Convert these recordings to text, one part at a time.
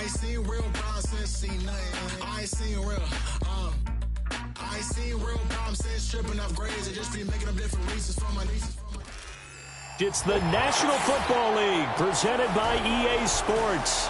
ain't seen real problems since seen nothing. I ain't seen real problems since tripping up grades. I just be making up different reasons for my nieces. It's the National Football League presented by EA Sports.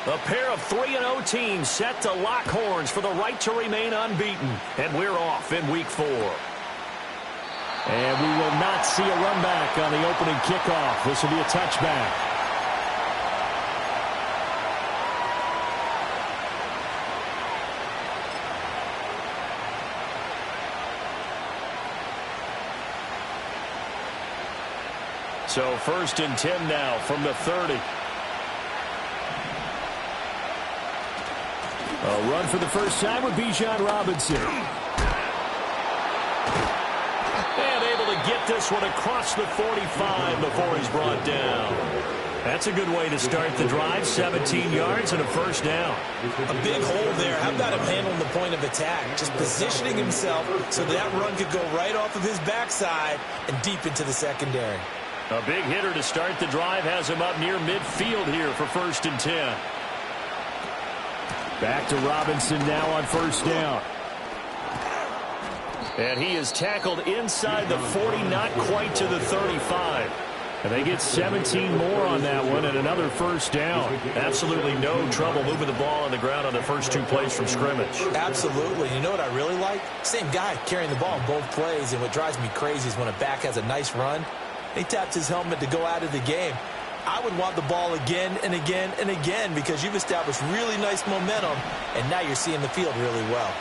A pair of 3-0 teams set to lock horns for the right to remain unbeaten. And we're off in Week 4. And we will not see a run back on the opening kickoff. This will be a touchback. So 1st and 10 now from the 30. A run for the first time with Bijan Robinson. And able to get this one across the 45 before he's brought down. That's a good way to start the drive. 17 yards and a first down. A big hole there. How about him handling the point of attack? Just positioning himself so that run could go right off of his backside and deep into the secondary. A big hitter to start the drive has him up near midfield here for 1st and 10. Back to Robinson now on first down. And he is tackled inside the 40, not quite to the 35. And they get 17 more on that one and another first down. Absolutely no trouble moving the ball on the ground on the first 2 plays from scrimmage. Absolutely. You know what I really like? Same guy carrying the ball in both plays. And what drives me crazy is when a back has a nice run, he taps his helmet to go out of the game. I would want the ball again and again and again because you've established really nice momentum, and now you're seeing the field really well.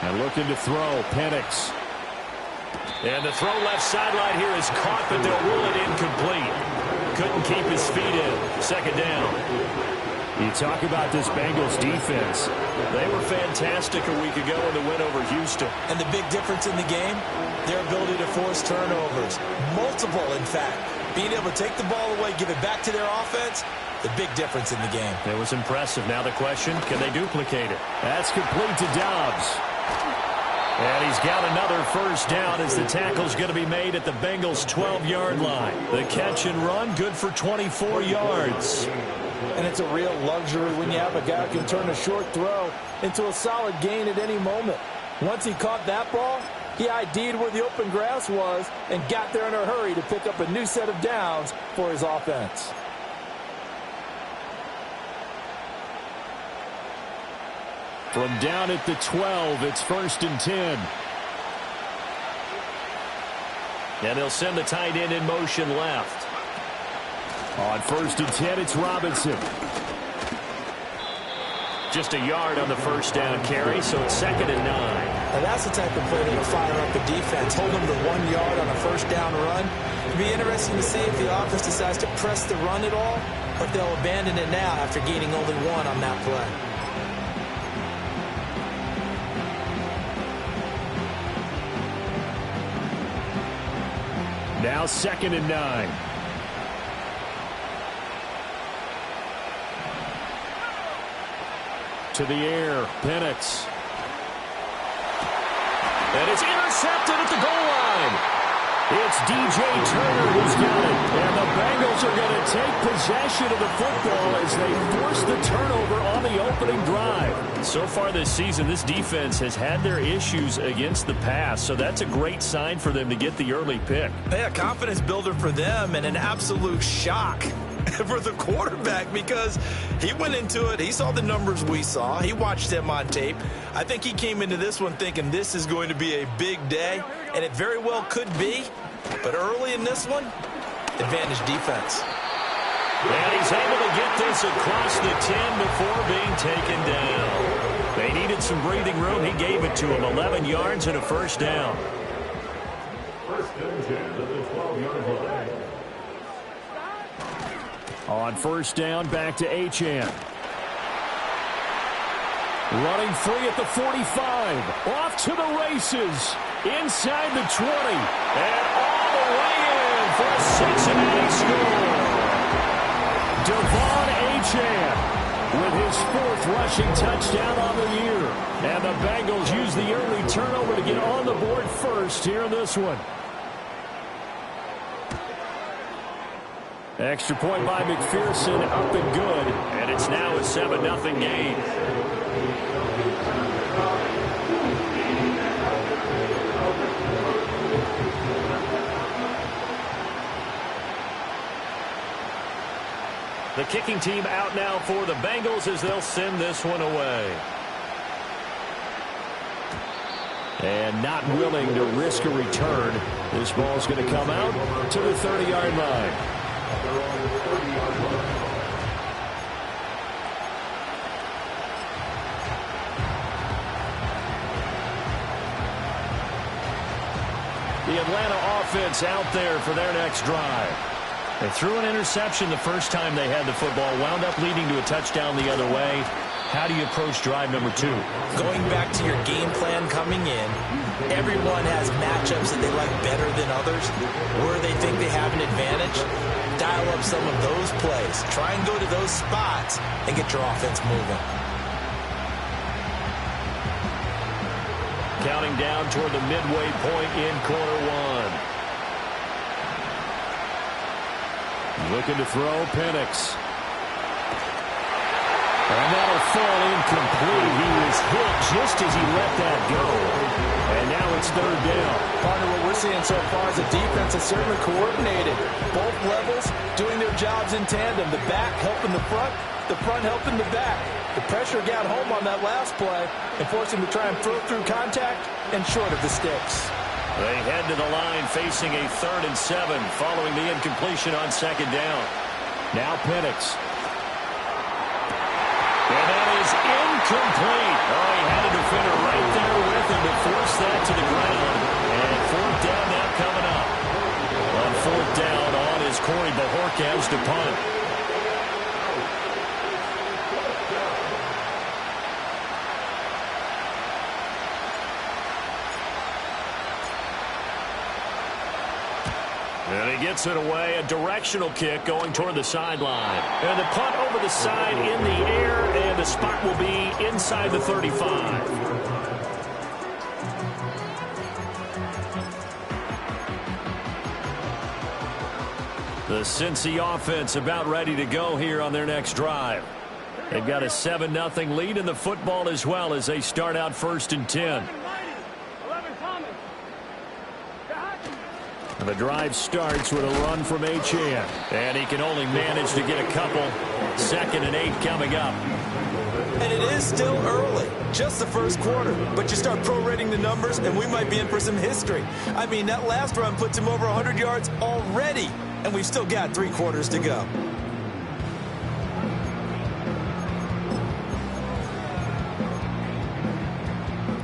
And looking to throw, Penix. And the throw left sideline here is caught, but they'll rule it incomplete. Couldn't keep his feet in. 2nd down. You talk about this Bengals defense. They were fantastic a week ago in the win over Houston. And the big difference in the game, their ability to force turnovers. Multiple, in fact. Being able to take the ball away, give it back to their offense, the big difference in the game. It was impressive. Now the question, can they duplicate it? That's complete to Dobbs. And he's got another first down as the tackle's going to be made at the Bengals' 12-yard line. The catch and run, good for 24 yards. And it's a real luxury when you have a guy who can turn a short throw into a solid gain at any moment. Once he caught that ball, he ID'd where the open grass was and got there in a hurry to pick up a new set of downs for his offense. From down at the 12, it's 1st and 10. And they'll send the tight end in motion left. On 1st and 10, it's Robinson. Just a yard on the first down carry, so it's 2nd and 9. Now that's the type of play that'll fire up the defense. Hold them to 1 yard on a first down run. It'll be interesting to see if the offense decides to press the run at all, or if they'll abandon it now after gaining only 1 on that play. Now 2nd and 9. To the air, Penix. And it's intercepted at the goal line. It's DJ Turner who's got it. And the Bengals are going to take possession of the football as they force the turnover on the opening drive. So far this season, this defense has had their issues against the pass, so that's a great sign for them to get the early pick. Yeah, confidence builder for them and an absolute shock for the quarterback because he went into it. He saw the numbers we saw. He watched them on tape. I think he came into this one thinking this is going to be a big day, and it very well could be. But early in this one, advantage defense. And he's able to get this across the 10 before being taken down. They needed some breathing room. He gave it to him. 11 yards and a first down. First and 10 at the 12-yard line. On first down, back to Achane. Running free at the 45. Off to the races. Inside the 20. And all the way in for a Cincinnati score. Devon Achane with his 4th rushing touchdown on the year. And the Bengals use the early turnover to get on the board first here in this one. Extra point by McPherson, up and good. And it's now a 7-0 game. The kicking team out now for the Bengals as they'll send this one away. And not willing to risk a return. This ball's going to come out to the 30-yard line. The Atlanta offense out there for their next drive. They threw an interception the first time they had the football, wound up leading to a touchdown the other way. How do you approach drive number 2? Going back to your game plan coming in, everyone has matchups that they like better than others. Where they think they have an advantage, dial up some of those plays. Try and go to those spots and get your offense moving. Counting down toward the midway point in quarter 1. Looking to throw, Penix. And that'll fall incomplete. He was hit just as he let that go. And now it's 3rd down. Partner, what we're seeing so far is the defense is certainly coordinated. Both levels doing their jobs in tandem. The back helping the front helping the back. The pressure got home on that last play and forced him to try and throw through contact and short of the sticks. They head to the line facing a 3rd and 7 following the incompletion on 2nd down. Now Penix. And that is incomplete. Oh, he had a defender right there with him to force that to the ground. And 4th down now coming up. On 4th down on is Corey Bajorquez to punt. And he gets it away, a directional kick going toward the sideline. And the punt over the side in the air, and the spot will be inside the 35. The Cincy offense about ready to go here on their next drive. They've got a 7-0 lead in the football as well as they start out 1st and 10. The drive starts with a run from Achane. And he can only manage to get a couple. 2nd and 8 coming up. And it is still early, just the first quarter. But you start prorating the numbers, and we might be in for some history. I mean, that last run puts him over 100 yards already, and we've still got 3 quarters to go.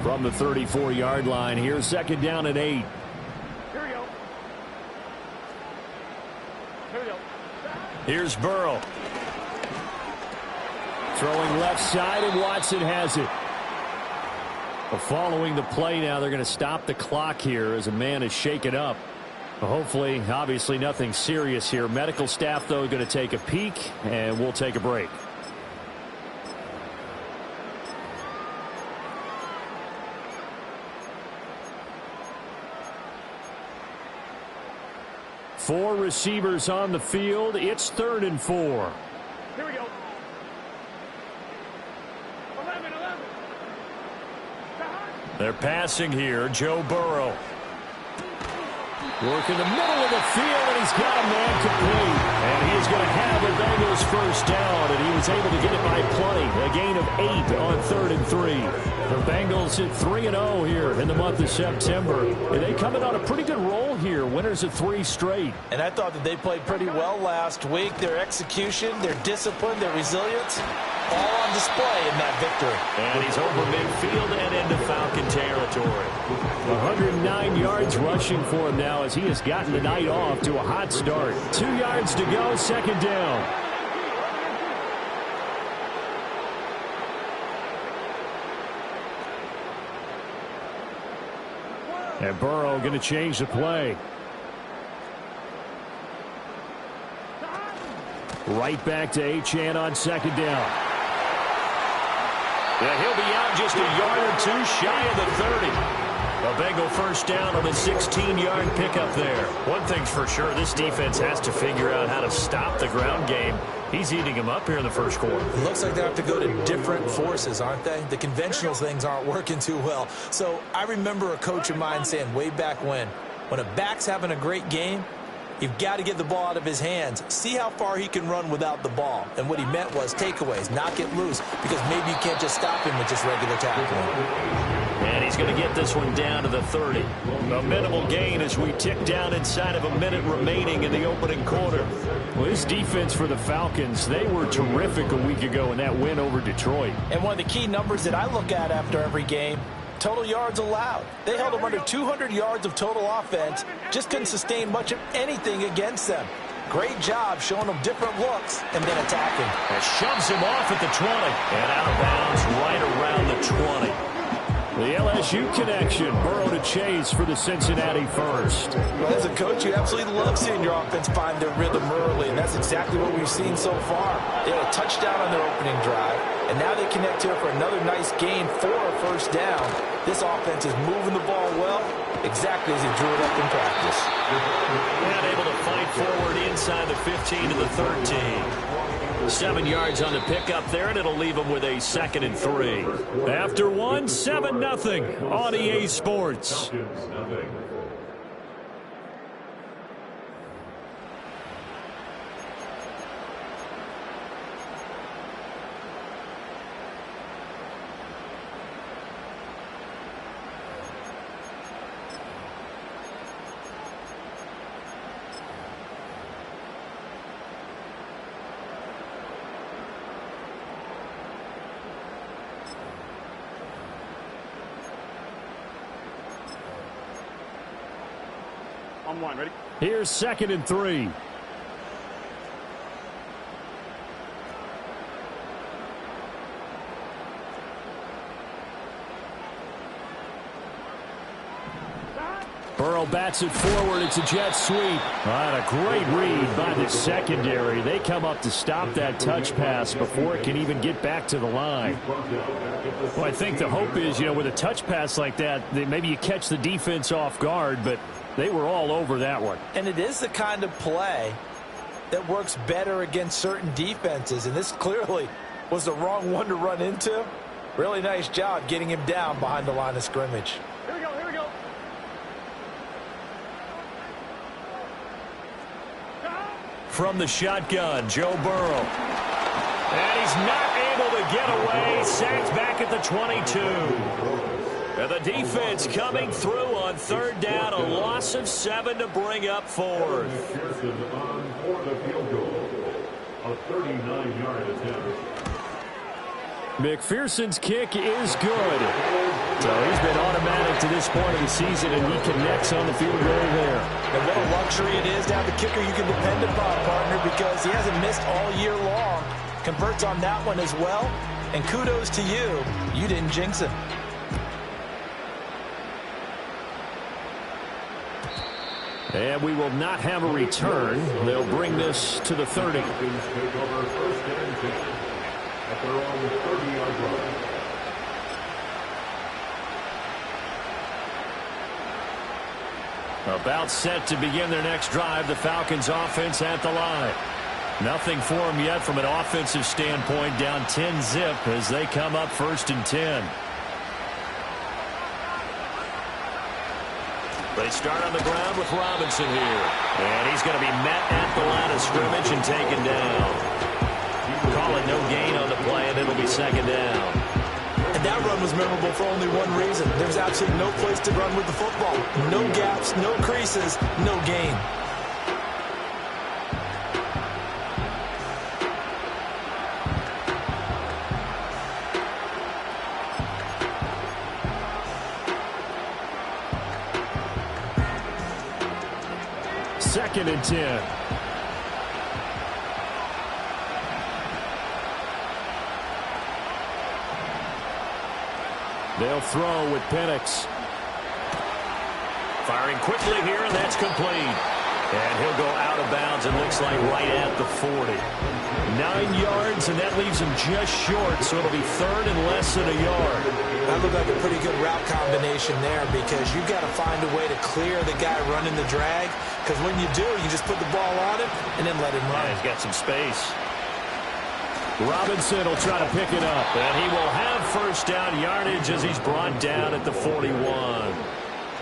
From the 34-yard line here, 2nd down and 8. Here's Burrow. Throwing left side, and Watson has it. Following the play now, they're going to stop the clock here as a man is shaken up. Hopefully, obviously nothing serious here. Medical staff, though, going to take a peek, and we'll take a break. Four receivers on the field. It's 3rd and 4. Here we go. 11. They're passing here. Joe Burrow. Working the middle of the field, and he's got a man complete. And he's going to have a Bengals 1st down, and he was able to get it by plenty. A gain of 8 on 3rd and 3. The Bengals hit 3-0 here in the month of September. And they come in on a pretty good roll here. Winners of 3 straight. And I thought that they played pretty well last week. Their execution, their discipline, their resilience, all on display in that victory. And he's over midfield and into Falcon territory. 109 yards rushing for him now as he has gotten the night off to a hot start. 2 yards to go, 2nd down. And Burrow going to change the play. Right back to Achane on second down. Yeah, he'll be out just a yard or two shy of the 30. A Bengal first down on the 16-yard pickup there. One thing's for sure, this defense has to figure out how to stop the ground game. He's eating him up here in the first quarter. It looks like they have to go to different forces, aren't they? The conventional things aren't working too well. So I remember a coach of mine saying way back when a back's having a great game, you've got to get the ball out of his hands. See how far he can run without the ball. And what he meant was takeaways, not get loose, because maybe you can't just stop him with just regular tackling. And he's going to get this one down to the 30. A minimal gain as we tick down inside of a minute remaining in the opening quarter. Well, this defense for the Falcons, they were terrific a week ago in that win over Detroit. And one of the key numbers that I look at after every game, total yards allowed. They held them under 200 yards of total offense, just couldn't sustain much of anything against them. Great job showing them different looks and then attacking. That shoves him off at the 20 and out of bounds right around the 20. The LSU connection, Burrow to Chase for the Cincinnati first. Well, as a coach, you absolutely love seeing your offense find their rhythm early, and that's exactly what we've seen so far. They had a touchdown on their opening drive, and now they connect here for another nice gain for a first down. This offense is moving the ball well, exactly as he drew it up in practice. And able to fight forward inside the 15 to the 13. 7 yards on the pickup there, and it'll leave them with a 2nd and 3. After 7-0 on EA Sports. On one, ready? Here's 2nd and 3. Burrow bats it forward. It's a jet sweep. A great read by the secondary. They come up to stop that touch pass before it can even get back to the line. Well, I think the hope is, with a touch pass like that, maybe you catch the defense off guard, but they were all over that one. And it is the kind of play that works better against certain defenses, and this clearly was the wrong one to run into. Really nice job getting him down behind the line of scrimmage. Here we go, here we go. From the shotgun, Joe Burrow. And he's not able to get away. Sacked back at the 22. And the defense coming through on 3rd down. A loss of 7 to bring up 4th. For the field goal, a 39-yard attempt. McPherson's kick is good. So he's been automatic to this point of the season, and he connects on the field goal there. And what a luxury it is to have a kicker you can depend upon, partner, because he hasn't missed all year long. Converts on that one as well. And kudos to you. You didn't jinx him. And we will not have a return. They'll bring this to the 30. Take over 1st and 10 at their own 30-yard line. About set to begin their next drive, the Falcons offense at the line. Nothing for them yet from an offensive standpoint, down 10-zip as they come up 1st and 10. They start on the ground with Robinson here. And he's going to be met at the line of scrimmage and taken down. Call it no gain on the play, and it'll be 2nd down. And that run was memorable for only one reason. There's absolutely no place to run with the football. No gaps, no creases, no gain. Second and 10. They'll throw with Penix. Firing quickly here, and that's complete. And he'll go out of bounds, it looks like right at the 40. 9 yards, and that leaves him just short, so it'll be third and less than a yard. That looked like a pretty good route combination there because you've got to find a way to clear the guy running the drag, because when you do, you just put the ball on him and then let him run. Yeah, he's got some space. Robinson will try to pick it up, and he will have first down yardage as he's brought down at the 41.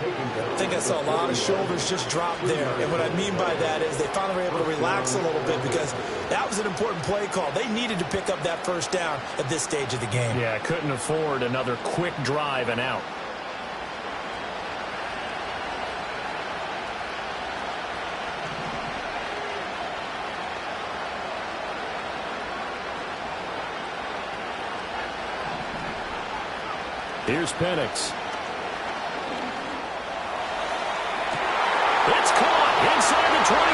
I think I saw a lot of shoulders just drop there. And what I mean by that is they finally were able to relax a little bit because that was an important play call. They needed to pick up that first down at this stage of the game. Yeah, couldn't afford another quick drive and out. Here's Penix. It's caught inside the 25.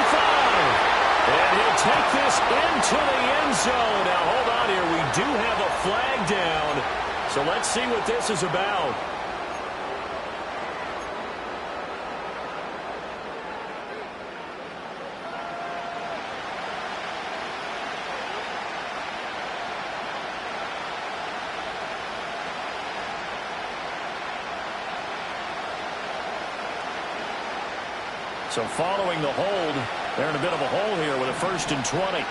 And he'll take this into the end zone. Now, hold on here. We do have a flag down. So let's see what this is about. So following the hold, they're in a bit of a hole here with a 1st and 20.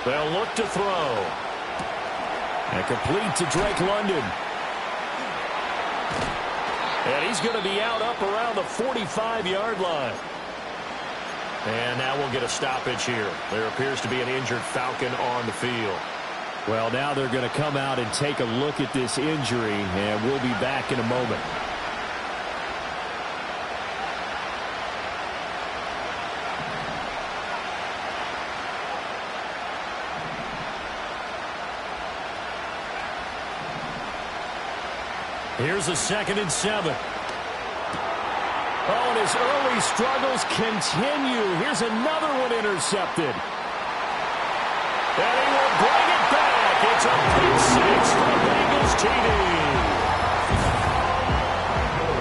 They'll look to throw. And complete to Drake London. And he's going to be out up around the 45-yard line. And now we'll get a stoppage here. There appears to be an injured Falcon on the field. Well, now they're going to come out and take a look at this injury, and we'll be back in a moment. Here's a 2nd and 7. Oh, and his early struggles continue. Here's another one intercepted. And he will bring it back. It's a pick six for the Bengals TD.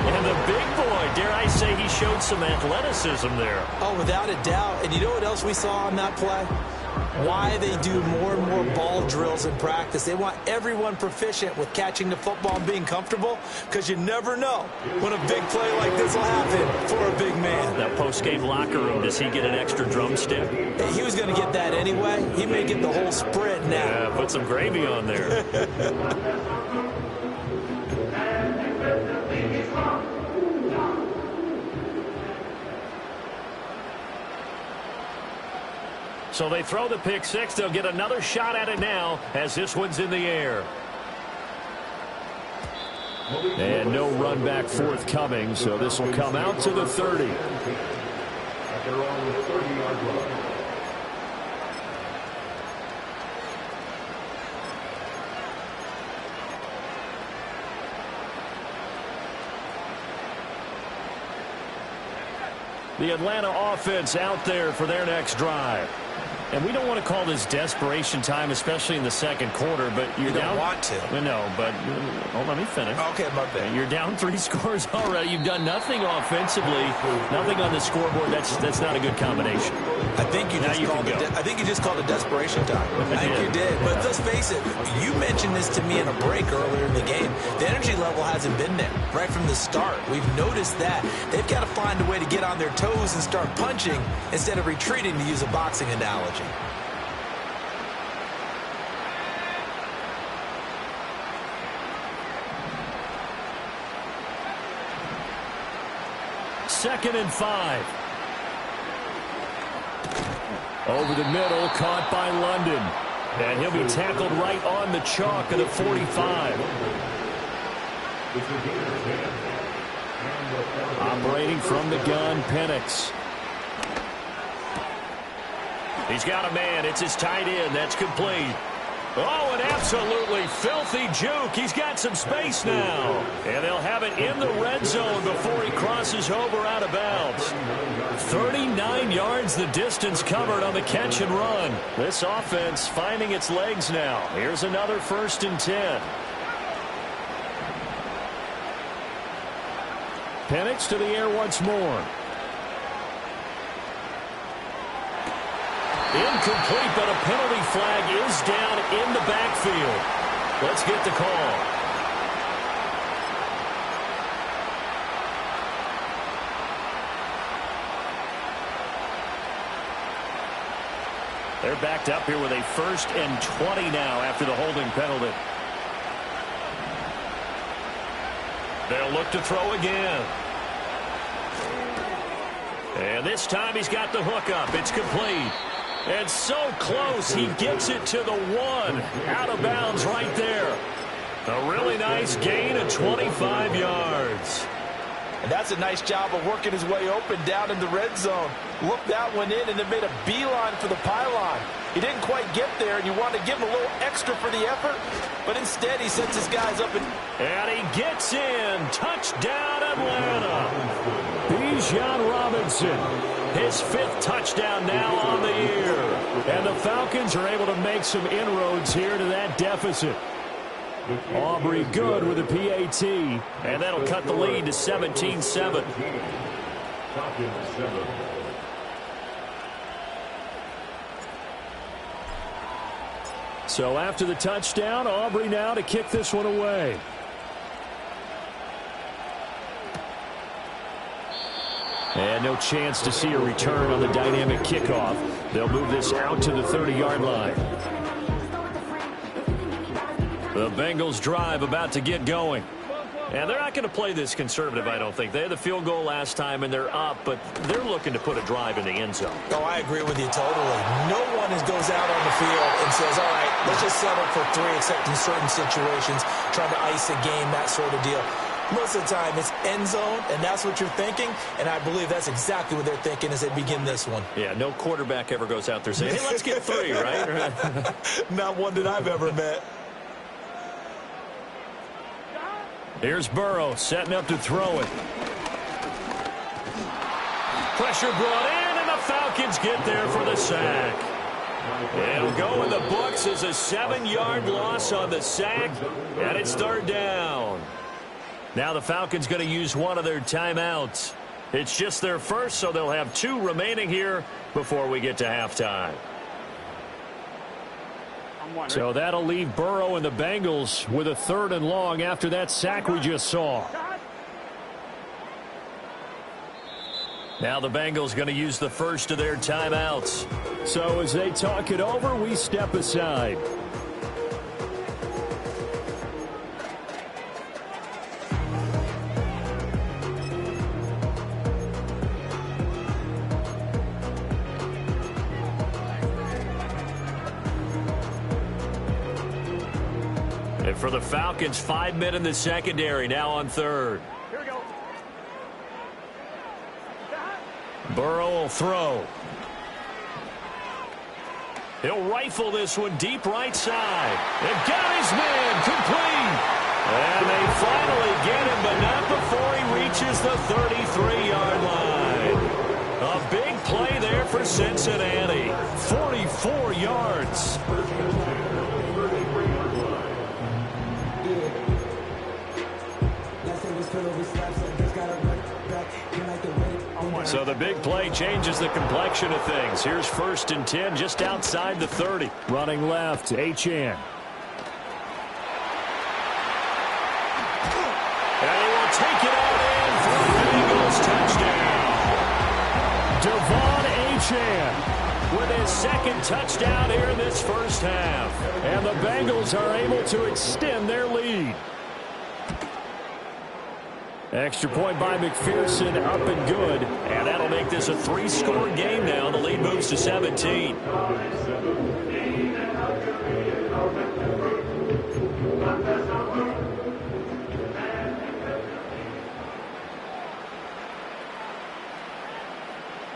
And the big boy, dare I say, he showed some athleticism there. Oh, without a doubt. And you know what else we saw on that play? Why they do more and more ball drills in practice. They want everyone proficient with catching the football and being comfortable, because you never know when a big play like this will happen for a big man. That post-game locker room, does he get an extra drumstick? He was going to get that anyway. He may get the whole spread now. Yeah, put some gravy on there. So they throw the pick six. They'll get another shot at it now as this one's in the air. And no run back forthcoming, so this will come out to the 30. At their own 30-yard line. The Atlanta offense out there for their next drive. And we don't want to call this desperation time, especially in the second quarter, but you're You down. don't want to. No, but hold on, let me finish. Okay, my bad. You're down 3 scores already. You've done nothing offensively, nothing on the scoreboard. That's not a good combination. I think you just called it desperation time. I think you did. But let's face it, you mentioned this to me in a break earlier in the game. The energy level hasn't been there right from the start. We've noticed that. They've got to find a way to get on their toes and start punching instead of retreating, to use a boxing analogy. Second and 5. Over the middle, caught by London. And he'll be tackled right on the chalk of the 45. Operating from the gun, Penix. He's got a man. It's his tight end. That's complete. Oh, an absolutely filthy juke. He's got some space now. And they'll have it in the red zone before he crosses over out of bounds. 39 yards the distance covered on the catch and run. This offense finding its legs now. Here's another 1st and 10. Penix to the air once more. Incomplete, but a penalty flag is down in the backfield. Let's get the call. They're backed up here with a 1st and 20 now after the holding penalty. They'll look to throw again. And this time he's got the hook up. It's complete. And so close, he gets it to the 1. Out of bounds right there. A really nice gain of 25 yards. And that's a nice job of working his way open down in the red zone. Looked that one in and then made a beeline for the pylon. He didn't quite get there, and you want to give him a little extra for the effort, but instead he sets his guys up. And he gets in. Touchdown, Atlanta. Bijan Robinson, his 5th touchdown now on the year. And the Falcons are able to make some inroads here to that deficit. Aubrey good with a PAT, and that'll cut the lead to 17-7. So after the touchdown, Aubrey now to kick this one away. And no chance to see a return on the dynamic kickoff. They'll move this out to the 30-yard line. The Bengals drive about to get going. And they're not going to play this conservative, I don't think. They had the field goal last time, and they're up, but they're looking to put a drive in the end zone. Oh, I agree with you totally. No one goes out on the field and says, all right, let's just settle for 3, except in certain situations, trying to ice a game, that sort of deal. Most of the time, it's end zone, and that's what you're thinking, and I believe that's exactly what they're thinking as they begin this one. Yeah, no quarterback ever goes out there saying, hey, let's get 3, right? Not one that I've ever met. Here's Burrow setting up to throw it. Pressure brought in, and the Falcons get there for the sack. It'll go in the books as a 7-yard loss on the sack, and it's 3rd down. Now the Falcons going to use one of their timeouts. It's just their first, so they'll have 2 remaining here before we get to halftime. So that'll leave Burrow and the Bengals with a 3rd and long after that sack we just saw. Now the Bengals going to use the first of their timeouts. So as they talk it over, we step aside. And for the Falcons, 5 men in the secondary, now on 3rd. Here we go. Burrow will throw. He'll rifle this one deep right side. And got his man complete. And they finally get him, but not before he reaches the 33-yard line. A big play there for Cincinnati. 44 yards. So the big play changes the complexion of things. Here's 1st and 10 just outside the 30. Running left, Achane. And he will take it out in for the Bengals touchdown. Devon Achane with his 2nd touchdown here in this first half. And the Bengals are able to extend their lead. Extra point by McPherson, up and good. And that'll make this a 3-score game now. The lead moves to 17.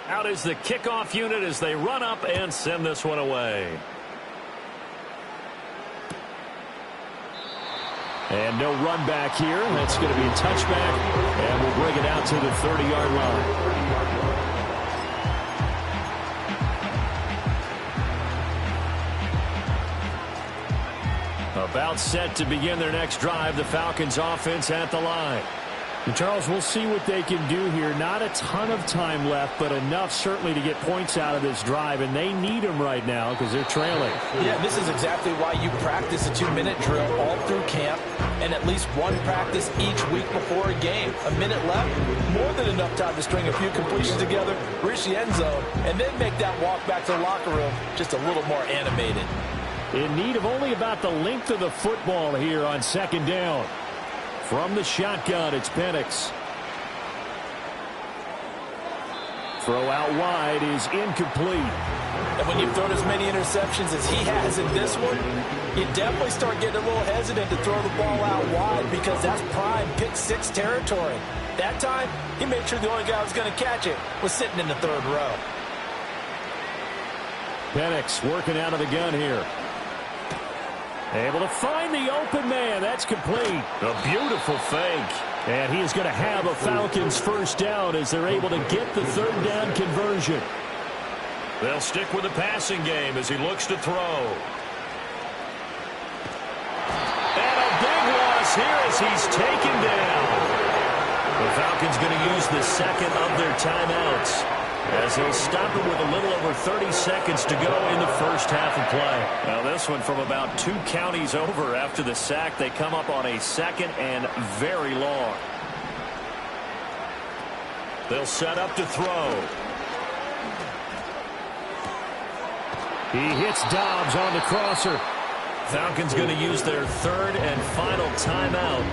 Out is the kickoff unit as they run up and send this one away. And no run back here. That's going to be a touchback. And we'll bring it out to the 30-yard line. About set to begin their next drive. The Falcons offense at the line. And Charles, we'll see what they can do here. Not a ton of time left, but enough certainly to get points out of this drive, and they need them right now because they're trailing. Yeah, this is exactly why you practice a 2-minute drill all through camp and at least one practice each week before a game. A minute left, more than enough time to string a few completions together, reach the end zone, and then make that walk back to the locker room just a little more animated. In need of only about the length of the football here on second down. From the shotgun, it's Penix. Throw out wide is incomplete. And when you've thrown as many interceptions as he has in this one, you definitely start getting a little hesitant to throw the ball out wide because that's prime pick six territory. That time, he made sure the only guy who was going to catch it was sitting in the third row. Penix working out of the gun here. Able to find the open man. That's complete. A beautiful fake. And he is going to have a Falcons first down as they're able to get the third down conversion. They'll stick with the passing game as he looks to throw. And a big loss here as he's taken down. The Falcons going to use the second of their timeouts as they'll stop it with a little over 30 seconds to go in the first half of play. Now this one from about 2 counties over after the sack. They come up on a second and very long. They'll set up to throw. He hits Dobbs on the crosser. Falcons going to use their third and final timeout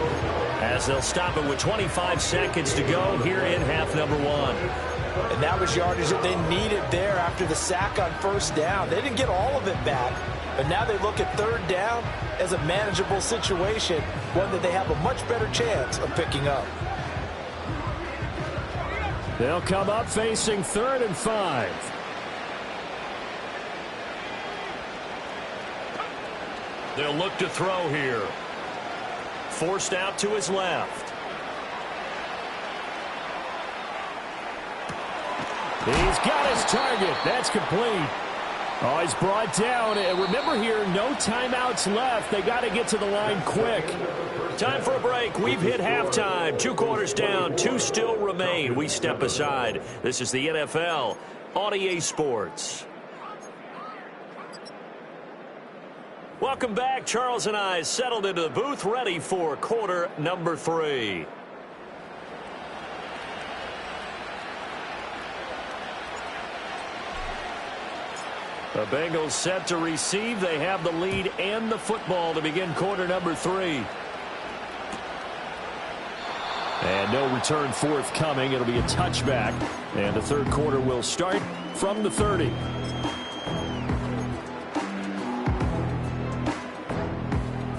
as they'll stop it with 25 seconds to go here in half number 1. And that was yardage that they needed there after the sack on first down. They didn't get all of it back, but now they look at third down as a manageable situation, one that they have a much better chance of picking up. They'll come up facing 3rd and 5. They'll look to throw here. Forced out to his left. He's got his target. That's complete. Oh, he's brought down. And remember here, no timeouts left. They got to get to the line quick. Time for a break. We've hit halftime. 2 quarters down. 2 still remain. We step aside. This is the NFL on EA Sports. Welcome back. Charles and I settled into the booth, ready for quarter number 3. The Bengals set to receive. They have the lead and the football to begin quarter number 3. And no return forthcoming. It'll be a touchback. And the third quarter will start from the 30.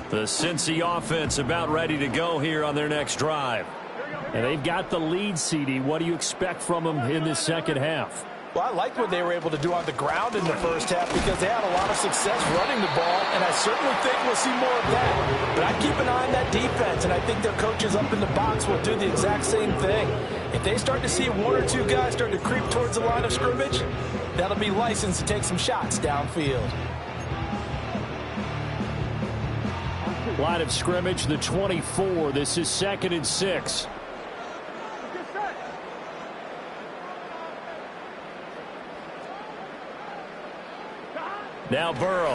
The Cincy offense about ready to go here on their next drive. And they've got the lead, CD. What do you expect from them in this second half? Well, I like what they were able to do on the ground in the first half because they had a lot of success running the ball, and I certainly think we'll see more of that. But I keep an eye on that defense, and I think their coaches up in the box will do the exact same thing. If they start to see 1 or 2 guys start to creep towards the line of scrimmage, that'll be licensed to take some shots downfield. Line of scrimmage, the 24. This is 2nd and 6. Now Burrow.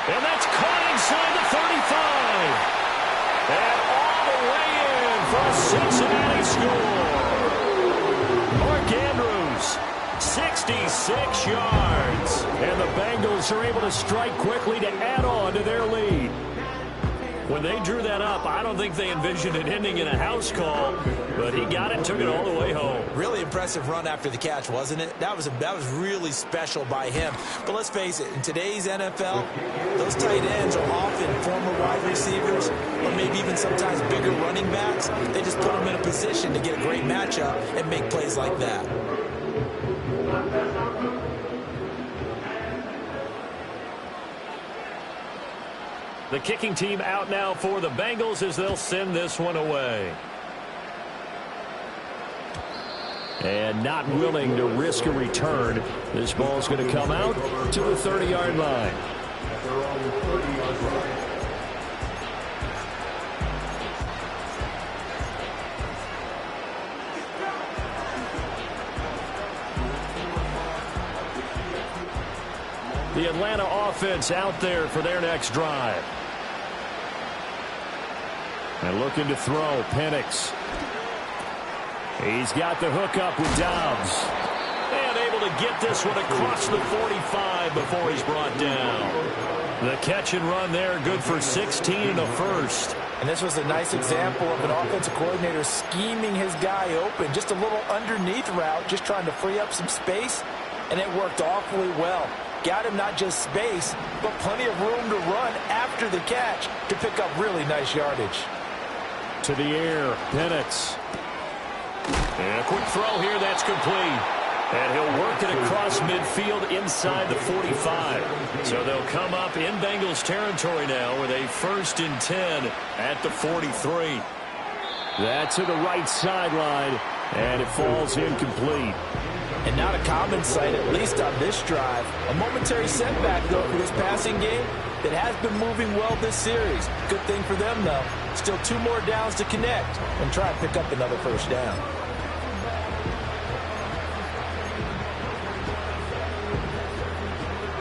And that's caught inside the 35. And all the way in for a Cincinnati score. Mark Andrews, 66 yards. And the Bengals are able to strike quickly to add on to their lead. When they drew that up, I don't think they envisioned it ending in a house call, but he got it, took it all the way home. Really impressive run after the catch, wasn't it? That was really special by him. But let's face it, in today's NFL, those tight ends are often former wide receivers or maybe even sometimes bigger running backs. They just put them in a position to get a great matchup and make plays like that. The kicking team out now for the Bengals as they'll send this one away. And not willing to risk a return. This ball's going to come out to the 30-yard line. The Atlanta offense out there for their next drive. And looking to throw, Penix. He's got the hook up with Dobbs. And able to get this one across the 45 before he's brought down. The catch and run there, good for 16 and a first. And this was a nice example of an offensive coordinator scheming his guy open. Just a little underneath route, just trying to free up some space. And it worked awfully well. Got him not just space, but plenty of room to run after the catch to pick up really nice yardage. To the air, Penix. And a quick throw here, that's complete. And he'll work it across midfield inside the 45. So they'll come up in Bengals territory now with a 1st and 10 at the 43. That's to the right sideline, and it falls incomplete. And not a common sight, at least on this drive. A momentary setback, though, for this passing game that has been moving well this series. Good thing for them, though. Still 2 more downs to connect and try and pick up another first down.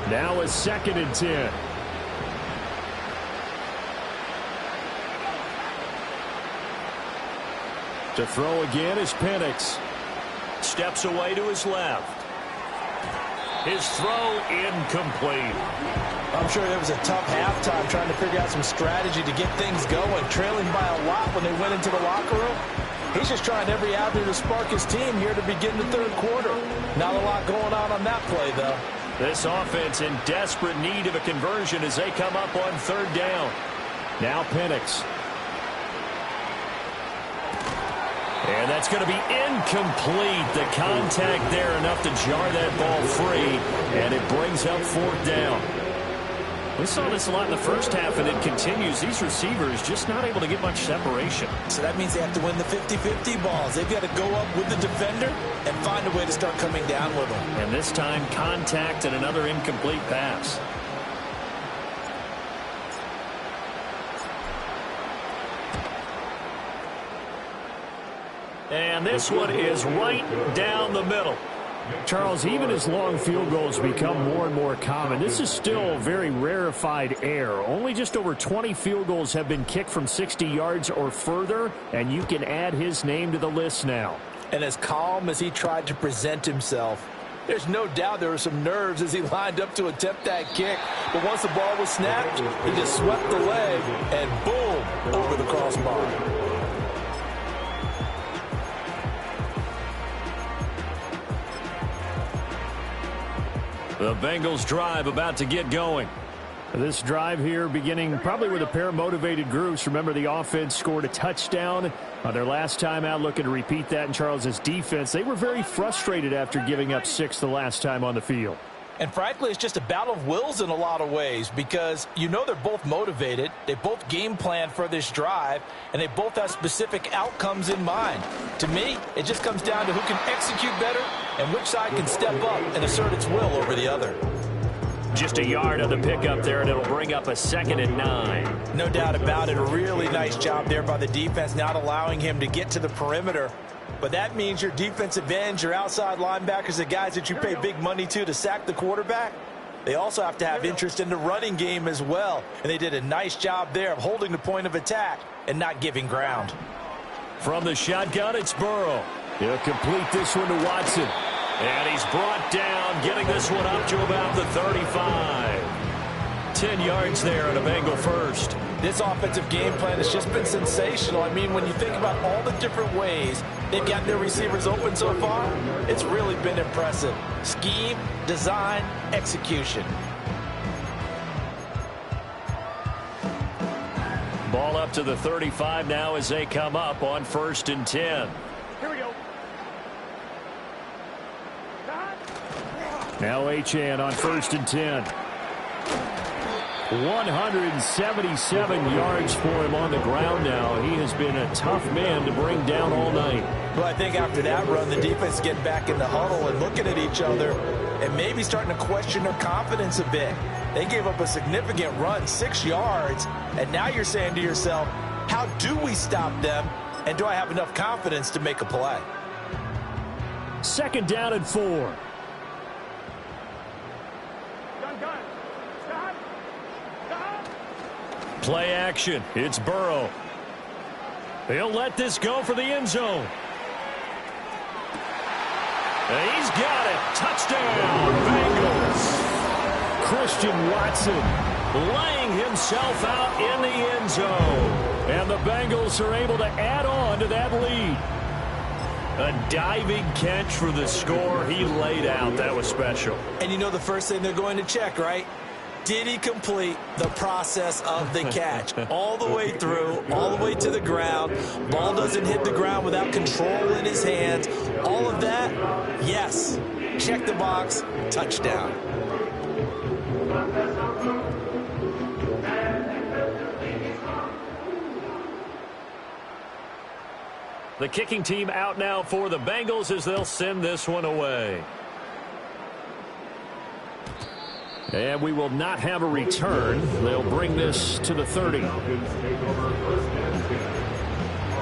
Now a 2nd and 10. To throw again is Penix. Steps away to his left. His throw incomplete. I'm sure there was a tough halftime trying to figure out some strategy to get things going, trailing by a lot when they went into the locker room. He's just trying every avenue to spark his team here to begin the 3rd quarter. Not a lot going on that play, though. This offense in desperate need of a conversion as they come up on 3rd down. Now Penix. And that's going to be incomplete. The contact there enough to jar that ball free, and it brings up 4th down. We saw this a lot in the first half, and it continues. These receivers just not able to get much separation. So that means they have to win the 50-50 balls. They've got to go up with the defender and find a way to start coming down with them. And this time, contact and another incomplete pass. And this one is right down the middle. Charles, even as long field goals become more and more common, this is still very rarefied air. Only just over 20 field goals have been kicked from 60 yards or further, and you can add his name to the list now. And as calm as he tried to present himself, there's no doubt there were some nerves as he lined up to attempt that kick. But once the ball was snapped, he just swept the leg and boom, over the crossbar. The Bengals drive about to get going. This drive here beginning probably with a pair of motivated groups. Remember, the offense scored a touchdown on their last time out, looking to repeat that in Charles's defense. They were very frustrated after giving up 6 the last time on the field. And frankly, it's just a battle of wills in a lot of ways because you know they're both motivated. They both game plan for this drive, and they both have specific outcomes in mind. To me, it just comes down to who can execute better and which side can step up and assert its will over the other. Just a yard on the pickup there, and it'll bring up a 2nd and 9. No doubt about it. A really nice job there by the defense, not allowing him to get to the perimeter. But that means your defensive ends, your outside linebackers, the guys that you pay big money to sack the quarterback, they also have to have interest in the running game as well. And they did a nice job there of holding the point of attack and not giving ground. From the shotgun, it's Burrow. He'll complete this one to Watson. And he's brought down, getting this one up to about the 35. 10 yards there on a Bengal first. This offensive game plan has just been sensational. I mean, when you think about all the different ways they've got their receivers open so far, it's really been impressive. Scheme, design, execution. Ball up to the 35 now as they come up on 1st and 10. Here we go. Now Achane on 1st and 10. 177 yards for him on the ground now. He has been a tough man to bring down all night. Well, I think after that run, the defense getting back in the huddle and looking at each other and maybe starting to question their confidence a bit. They gave up a significant run, 6 yards, and now you're saying to yourself, how do we stop them, and do I have enough confidence to make a play? 2nd down and 4. got it. Stop. Stop. Play action. It's Burrow. He'll let this go for the end zone. And he's got it. Touchdown, Bengals. Christian Watson laying himself out in the end zone. And the Bengals are able to add on to that lead. A diving catch for the score he laid out. That was special. And you know the first thing they're going to check, right? Did he complete the process of the catch? All the way through, all the way to the ground. Ball doesn't hit the ground without control in his hands. All of that, yes. Check the box, touchdown. The kicking team out now for the Bengals as they'll send this one away. And we will not have a return. They'll bring this to the 30. Falcons take over first and 10.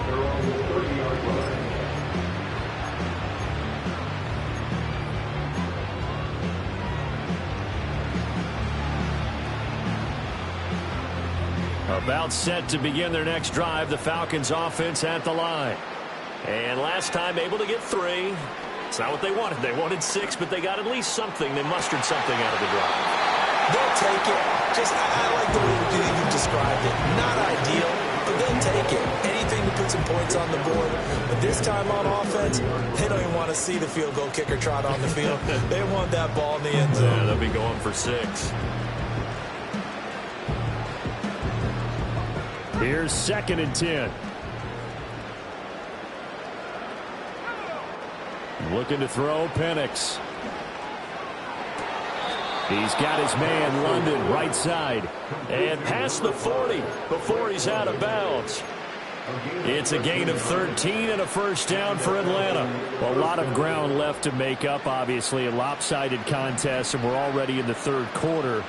They're on the 30-yard line. About set to begin their next drive, the Falcons offense at the line. And last time able to get 3. It's not what they wanted. They wanted 6, but they got at least something. They mustered something out of the drive. They'll take it. I like the way you described it. Not ideal, but they'll take it. Anything to put some points on the board. But this time on offense, they don't even want to see the field goal kicker trot on the field. They want that ball in the end zone. Yeah, they'll be going for 6. Here's 2nd and 10. Looking to throw, Penix. He's got his man, London, right side. And past the 40 before he's out of bounds. It's a gain of 13 and a first down for Atlanta. A lot of ground left to make up, obviously. A lopsided contest, and we're already in the third quarter.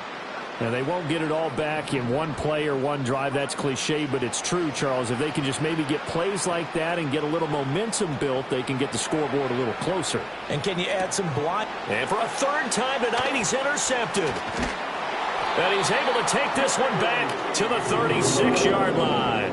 And they won't get it all back in one play or one drive. That's cliche, but it's true, Charles. If they can just maybe get plays like that and get a little momentum built, they can get the scoreboard a little closer. And can you add some blind? And for a third time tonight, he's intercepted. And he's able to take this one back to the 36-yard line.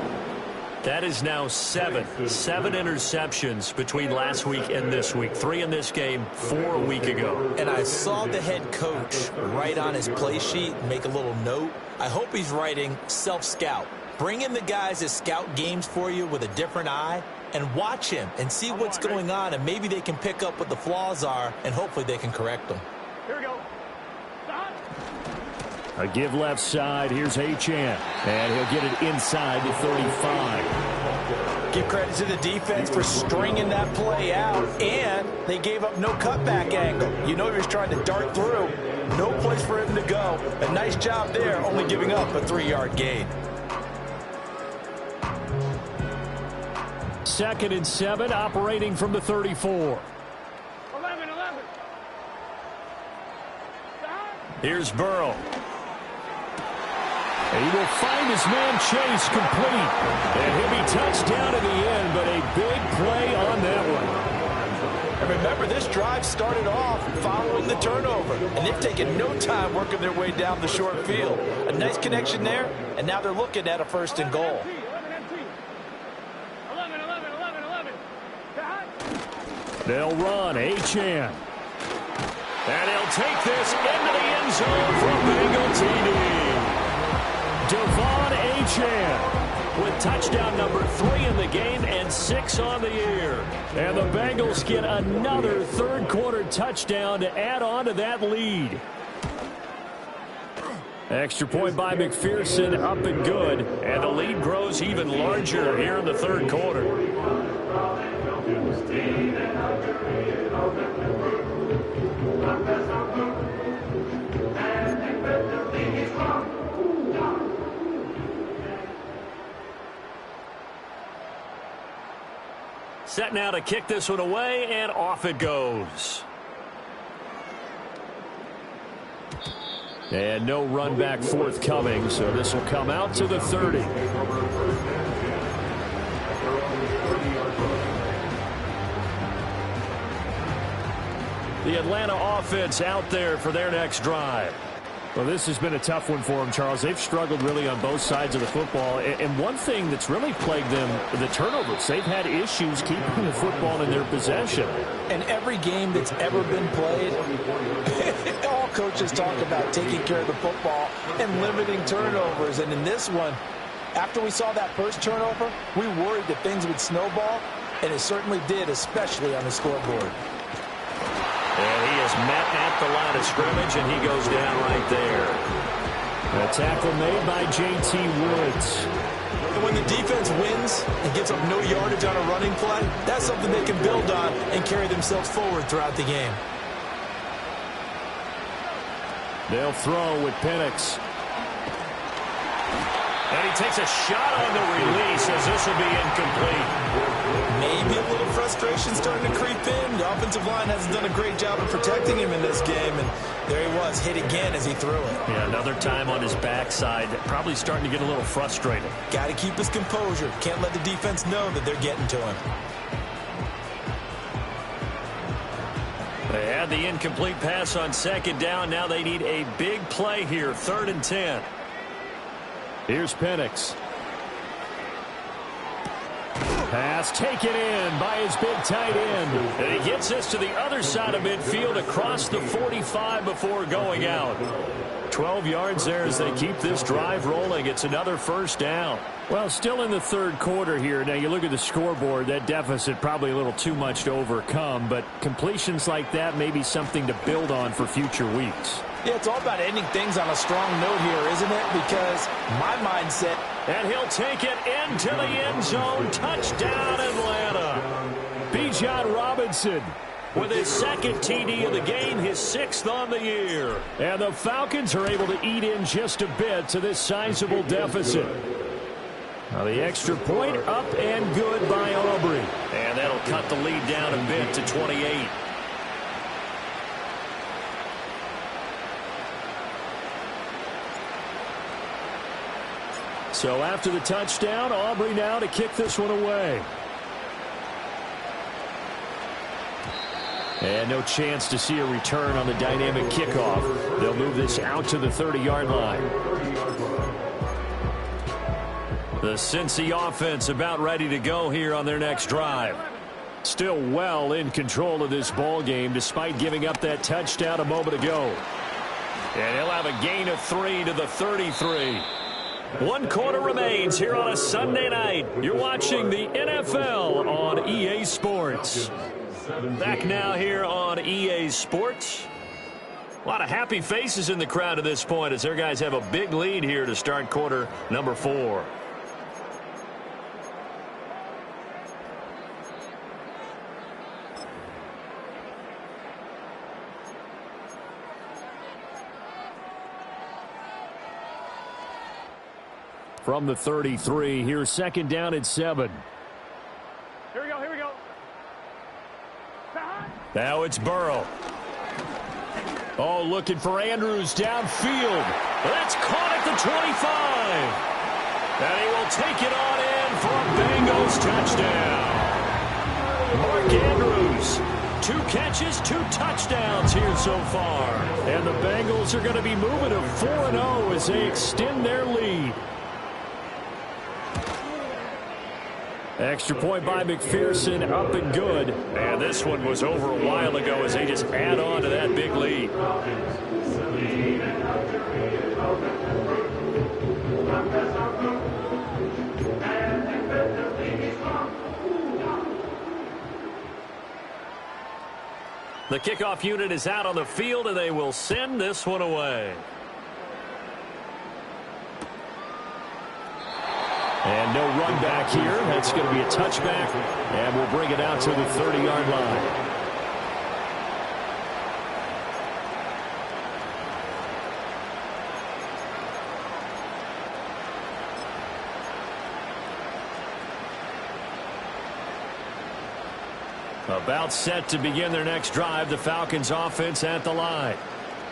That is now 7 interceptions between last week and this week. 3 in this game, 4 a week ago. And I saw the head coach write on his play sheet, make a little note. I hope he's writing self-scout. Bring in the guys that scout games for you with a different eye and watch him and see what's going on, and maybe they can pick up what the flaws are, and hopefully they can correct them. Here we go. Stop. A give left side. Here's Achane. And he'll get it inside the 35. Give credit to the defense for stringing that play out, and they gave up no cutback angle. You know he was trying to dart through. No place for him to go. A nice job there, only giving up a 3-yard gain. 2nd and 7, operating from the 34. 11. Stop. Here's Burrow. And he will find his man Chase complete. And he'll be touchdown in the end, but a big play on that one. And remember, this drive started off following the turnover, and they've taken no time working their way down the short field. A nice connection there, and now they're looking at a 1st and goal. 11. Stop. They'll run, Achane. And he'll take this into the end zone for a Bengal TD. Devon Achane with touchdown number 3 in the game and 6 on the year. And the Bengals get another third quarter touchdown to add on to that lead. Extra point by McPherson, up and good. And the lead grows even larger here in the third quarter. Set now to kick this one away, and off it goes. And no run back forthcoming, so this will come out to the 30. The Atlanta offense out there for their next drive. Well, this has been a tough one for them, Charles. They've struggled really on both sides of the football. And one thing that's really plagued them, the turnovers. They've had issues keeping the football in their possession. And every game that's ever been played, all coaches talk about taking care of the football and limiting turnovers. And in this one, after we saw that first turnover, we worried that things would snowball, and it certainly did, especially on the scoreboard. And he is met at the line of scrimmage, and he goes down right there. A tackle made by J.T. Woods. And when the defense wins and gives up no yardage on a running play, that's something they can build on and carry themselves forward throughout the game. They'll throw with Penix. And he takes a shot on the release as this will be incomplete. Maybe a little frustration starting to creep in. The offensive line hasn't done a great job of protecting him in this game, and there he was, hit again as he threw it. Yeah, another time on his backside, probably starting to get a little frustrated. Got to keep his composure. Can't let the defense know that they're getting to him. They had the incomplete pass on second down. Now they need a big play here, 3rd and 10. Here's Penix. Pass taken in by his big tight end. And he gets this to the other side of midfield across the 45 before going out. 12 yards there as they keep this drive rolling. It's another first down. Well, still in the third quarter here. Now, you look at the scoreboard, that deficit probably a little too much to overcome, but completions like that may be something to build on for future weeks. Yeah, it's all about ending things on a strong note here, isn't it? Because my mindset... And he'll take it into the end zone. Touchdown, Atlanta. Bijan Robinson with his 2nd TD of the game, his 6th on the year. And the Falcons are able to eat in just a bit to this sizable deficit. Now the extra point up and good by Aubrey. And that'll cut the lead down a bit to 28. So after the touchdown, Aubrey now to kick this one away. And no chance to see a return on the dynamic kickoff. They'll move this out to the 30-yard line. The Cincy offense about ready to go here on their next drive. Still well in control of this ball game despite giving up that touchdown a moment ago. And he'll have a gain of 3 to the 33. 1 quarter remains here on a Sunday night. You're watching the NFL on EA Sports. Back now here on EA Sports. A lot of happy faces in the crowd at this point as their guys have a big lead here to start quarter number 4. From the 33, here's 2nd down and 7. Here we go, here we go. Now it's Burrow. Oh, looking for Andrews downfield. That's caught at the 25. And he will take it on in for a Bengals touchdown. Mark Andrews, 2 catches, 2 touchdowns here so far. And the Bengals are going to be moving to 4-0 as they extend their lead. Extra point by McPherson, up and good. And this one was over a while ago as they just add on to that big lead. The kickoff unit is out on the field, and they will send this one away. And no run back here. That's going to be a touchback. And we'll bring it out to the 30-yard line. About set to begin their next drive. The Falcons offense at the line.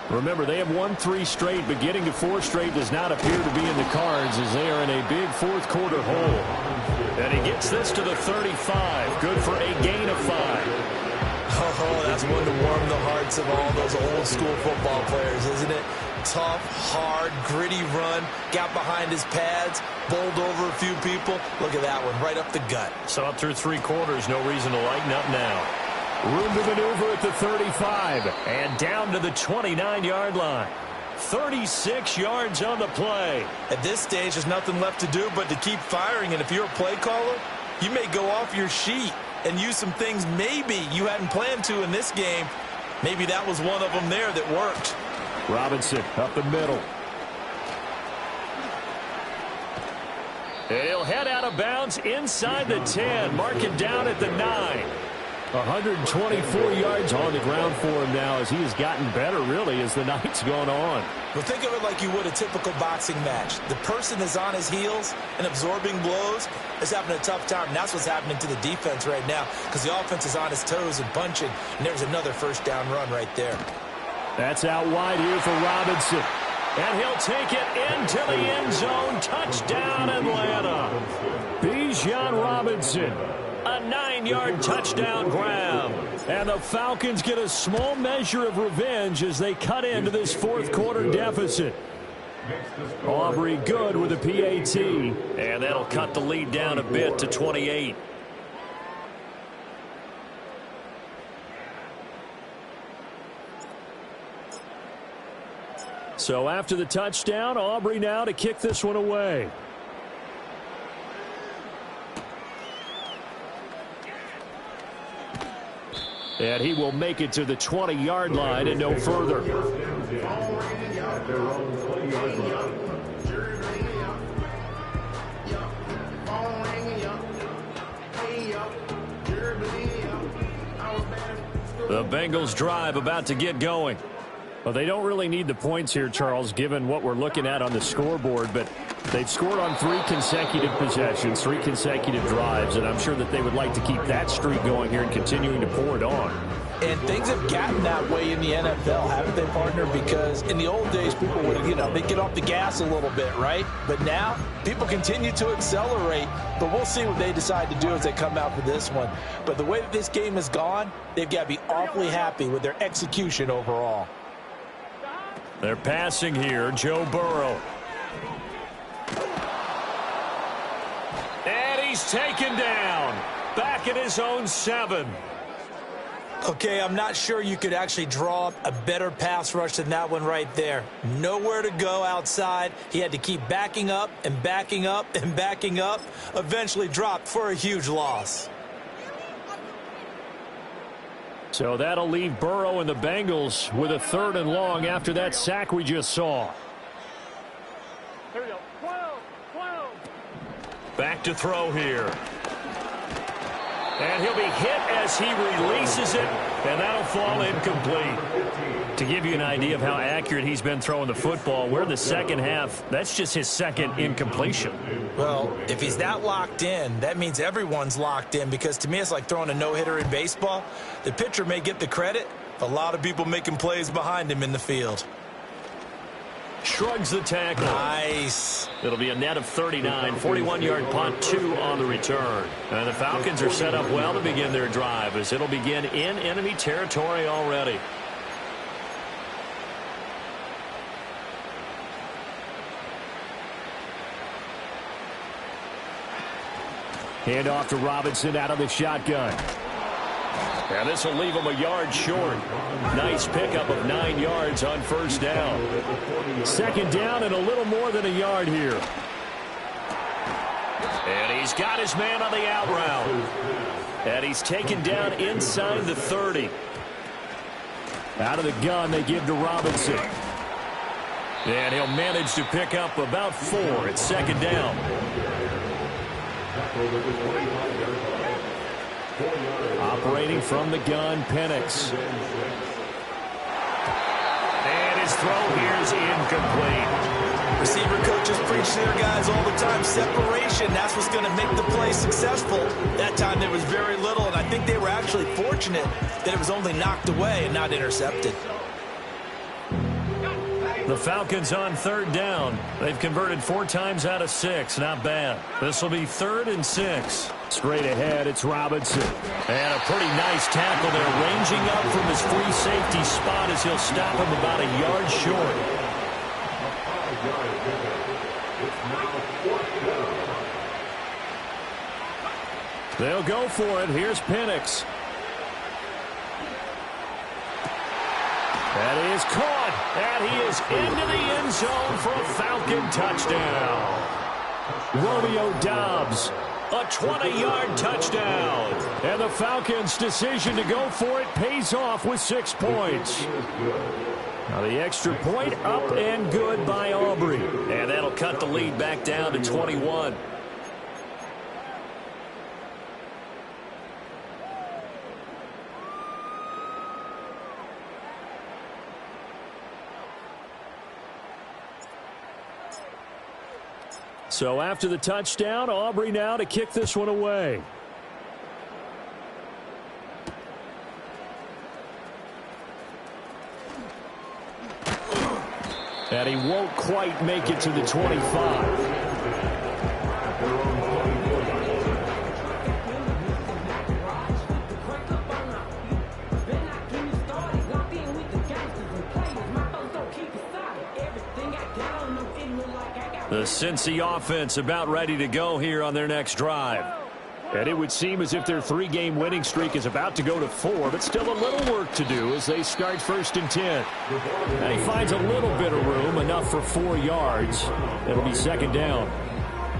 Remember, they have won 3 straight, but getting to 4 straight does not appear to be in the cards as they are in a big 4th quarter hole. And he gets this to the 35. Good for a gain of 5. Oh, that's one to warm the hearts of all those old school football players, isn't it? tough, hard, gritty run. Got behind his pads, bowled over a few people. Look at that one, right up the gut. Saw it through 3 quarters. No reason to lighten up now. Room to maneuver at the 35 and down to the 29-yard line. 36 yards on the play. At this stage, there's nothing left to do but to keep firing. And if you're a play caller, you may go off your sheet and use some things maybe you hadn't planned to in this game. Maybe that was one of them there that worked. Robinson up the middle. And he'll head out of bounds inside the 10. Mark it down at the 9. 124 yards on the ground for him now as he has gotten better, really, as the night's gone on. Well, think of it like you would a typical boxing match. The person is on his heels and absorbing blows is having a tough time. And that's what's happening to the defense right now because the offense is on his toes and punching. And there's another first down run right there. That's out wide here for Robinson. And he'll take it into the end zone. Touchdown, Atlanta. Bijan Robinson. A 9-yard touchdown grab. And the Falcons get a small measure of revenge as they cut into this fourth-quarter deficit. Aubrey good with a PAT. And that'll cut the lead down a bit to 28. So after the touchdown, Aubrey now to kick this one away. And he will make it to the 20-yard line and no further. The Bengals drive about to get going. Well, they don't really need the points here, Charles, given what we're looking at on the scoreboard, but they've scored on 3 consecutive possessions, 3 consecutive drives, and I'm sure that they would like to keep that streak going here and continuing to pour it on. And things have gotten that way in the NFL, haven't they, partner? Because in the old days, people would, they'd get off the gas a little bit, right? But now, people continue to accelerate, but we'll see what they decide to do as they come out for this one. But the way that this game has gone, they've got to be awfully happy with their execution overall. They're passing here, Joe Burrow. And he's taken down. Back at his own 7. Okay, I'm not sure you could actually draw up a better pass rush than that one right there. Nowhere to go outside. He had to keep backing up and backing up and backing up. Eventually dropped for a huge loss. So that'll leave Burrow and the Bengals with a 3rd and long after that sack we just saw. Here we go. 12. Back to throw here. And he'll be hit as he releases it, and that'll fall incomplete. To give you an idea of how accurate he's been throwing the football, we're in the second half. That's just his 2nd incompletion. Well, if he's that locked in, that means everyone's locked in, because to me it's like throwing a no-hitter in baseball. The pitcher may get the credit, a lot of people making plays behind him in the field. Shrugs the tackle. Nice. It'll be a net of 39, 41-yard punt, 2 on the return. And the Falcons are set up well to begin their drive as it'll begin in enemy territory already. Hand off to Robinson out of the shotgun. And this will leave him a yard short. Nice pickup of 9 yards on first down. 2nd down and a little more than a yard here. And he's got his man on the out route. And he's taken down inside the 30. Out of the gun they give to Robinson. And he'll manage to pick up about 4 at 2nd down. Operating from the gun, Penix. And his throw here is incomplete. Receiver coaches preach to their guys all the time. Separation, that's what's going to make the play successful. That time there was very little, and I think they were actually fortunate that it was only knocked away and not intercepted. The Falcons on 3rd down. They've converted 4 times out of 6. Not bad. This will be 3rd and 6. Straight ahead, it's Robinson. And a pretty nice tackle there, ranging up from his free safety spot as he'll stop him about a yard short. yards pickup. It's now 4th down. They'll go for it. Here's Penix. That is caught. And he is into the end zone for a Falcon touchdown. Romeo Doubs, a 20-yard touchdown. And the Falcons' decision to go for it pays off with 6 points. Now the extra point up and good by Aubrey. And that'll cut the lead back down to 21. So after the touchdown, Aubrey now to kick this one away. And he won't quite make it to the 25. The Cincy offense about ready to go here on their next drive. And it would seem as if their 3-game winning streak is about to go to 4, but still a little work to do as they start 1st and 10. And he finds a little bit of room, enough for 4 yards. It'll be 2nd down.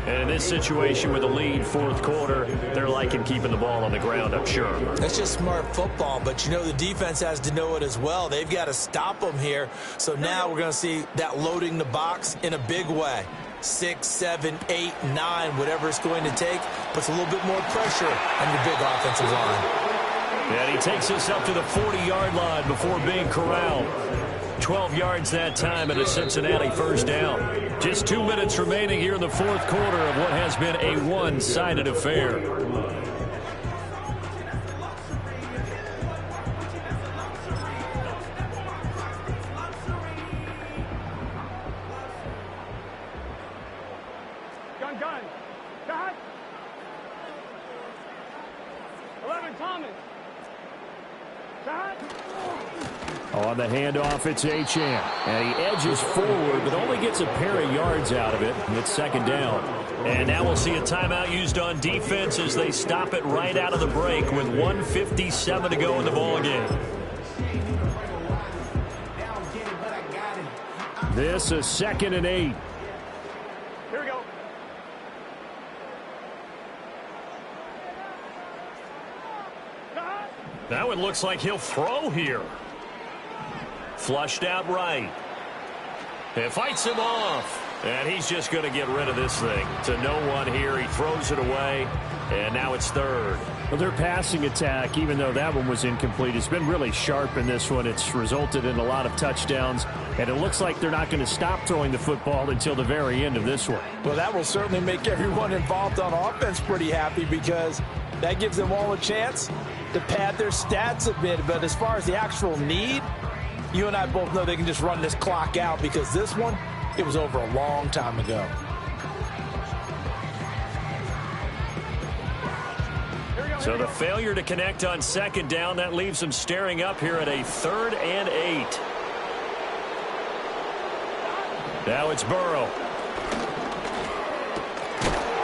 And in this situation with a lead, 4th quarter, they're liking keeping the ball on the ground, I'm sure. That's just smart football, but you know the defense has to know it as well. They've got to stop them here. So now we're going to see that loading the box in a big way. 6, 7, 8, 9, whatever it's going to take, puts a little bit more pressure on your big offensive line. And he takes us up to the 40-yard line before being corralled. 12 yards that time and a Cincinnati 1st down. Just 2 minutes remaining here in the 4th quarter of what has been a one-sided affair. Gun. Shot. 11, Thomas. Shot. On the handoff, it's Achane. And he edges forward, but only gets a pair of yards out of it. It's 2nd down. And now we'll see a timeout used on defense as they stop it right out of the break with 1:57 to go in the ballgame. This is 2nd and 8. Here we go. Now it looks like he'll throw here. Flushed out right. It fights him off. And he's just going to get rid of this thing. To no one here. He throws it away. And now it's 3rd. Well, their passing attack, even though that one was incomplete, has been really sharp in this one. It's resulted in a lot of touchdowns. And it looks like they're not going to stop throwing the football until the very end of this one. Well, that will certainly make everyone involved on offense pretty happy because that gives them all a chance to pad their stats a bit. But as far as the actual need, you and I both know they can just run this clock out because this one, it was over a long time ago. So the failure to connect on 2nd down, that leaves them staring up here at a 3rd and 8. Now it's Burrow.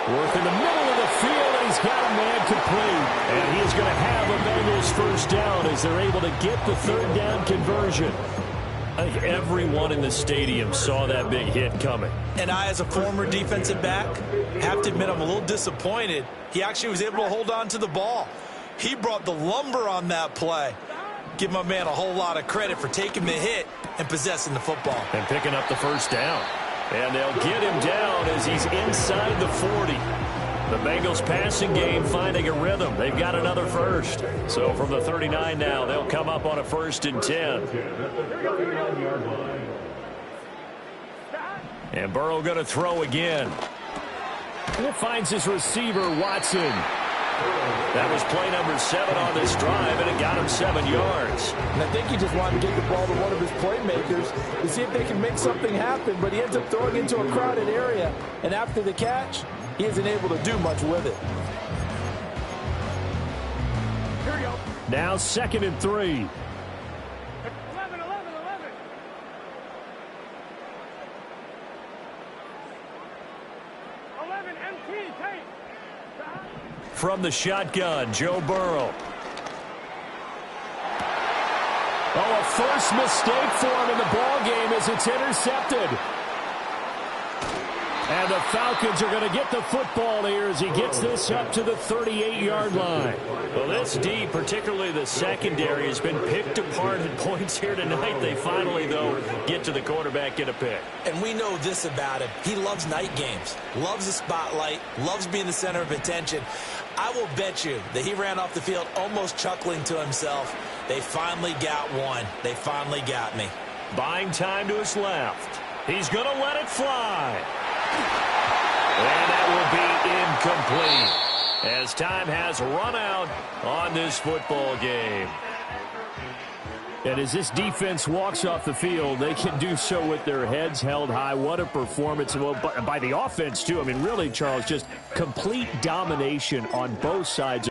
Work in the middle of the field, and he's got a man complete. And he is going to have a Bengals 1st down as they're able to get the 3rd down conversion. I think everyone in the stadium saw that big hit coming. And I, as a former defensive back, have to admit I'm a little disappointed. He actually was able to hold on to the ball. He brought the lumber on that play. Give my man a whole lot of credit for taking the hit and possessing the football. And picking up the 1st down. And they'll get him down as he's inside the 40. The Bengals passing game finding a rhythm. They've got another 1st. So from the 39 now, they'll come up on a 1st and 10. And Burrow going to throw again. And it finds his receiver, Watson. That was play number 7 on this drive, and it got him 7 yards. And I think he just wanted to get the ball to one of his playmakers to see if they can make something happen, but he ends up throwing into a crowded area. And after the catch, he isn't able to do much with it. Here we go. Now 2nd and 3. 11. 11, MT, tape. From the shotgun, Joe Burrow. Oh, a first mistake for him in the ball game as it's intercepted. And the Falcons are going to get the football here as he gets this up to the 38-yard line. Well, this D, particularly the secondary, has been picked apart at points here tonight. They finally, though, get to the quarterback, get a pick. And we know this about him. He loves night games, loves the spotlight, loves being the center of attention. I will bet you that he ran off the field almost chuckling to himself. They finally got one. They finally got me. Buying time to his left. He's going to let it fly. And that will be incomplete as time has run out on this football game. And as this defense walks off the field, they can do so with their heads held high. What a performance. Well, by the offense, too. I mean, really, Charles, just complete domination on both sides.